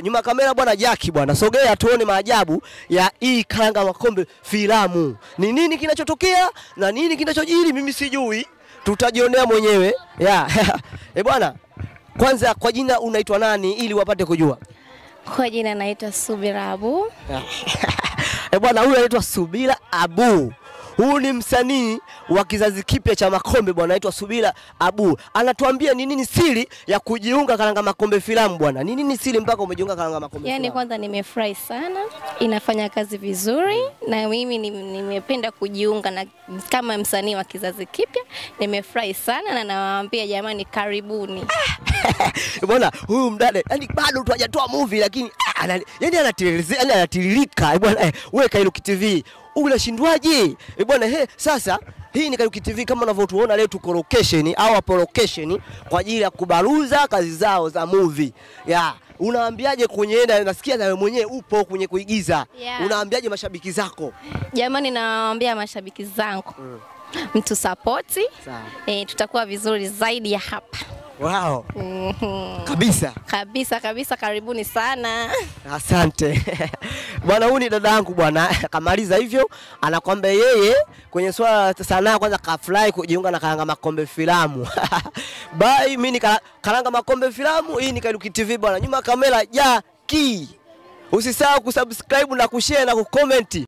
Nyuma kamera bwana Jackie bwana, sogea tuone maajabu ya hii Karanga Makombe filamu. Ni nini kinachotokea na nini kinachojiri mimi sijui. Tutajionea mwenyewe. Bwana, kwanza kwa jina unaitwa nani ili wapate kujua? Kwa jina naitwa Subira Abu. Bwana, huyu anaitwa Subira Abu. Huyu ni msanii wa kizazi kipya cha Makombe bwana, anaitwa Subira Abu. Anatuambia ni nini siri ya kujiunga Karanga Makombe filamu bwana? Ni nini siri mpaka umejiunga Karanga Makombe filamu? Yaani kwanza nimefurahi sana, inafanya kazi vizuri na mimi nimependa kujiunga na kama msanii wa kizazi kipya. Nimefurahi sana na nawaambia jamani karibuni. Bwana, huyu mdada yani bado tu hajatoa movie lakini yani anatiririka bwana. Wewe Kairuki TV unashindwaje? Bwana sasa hii ni Kairuki TV kama unavyotuona leo tuko location au hapo location kwa ajili ya kubaruza kazi zao za movie. Unaambiaje kwenye nasikia na wewe mwenyewe upo kwenye kuigiza. Unaambiaje mashabiki zako? Jamani nawaambia mashabiki zangu. Mtu support. Tutakuwa vizuri zaidi ya hapa. Wow. Kabisa Karibuni sana. Asante. Bwana, huyu ni dada yangu bwana, kamaliza hivyo anakwambia yeye kwenye swala sanaa kwanza kafurahi kujiunga na Karanga Makombe filamu. Bye, mimi ni Karanga Makombe filamu, hii ni Kairuki TV bwana. Nyuma kamera Jackie. Usisahau kusubscribe na kushare na kucomment.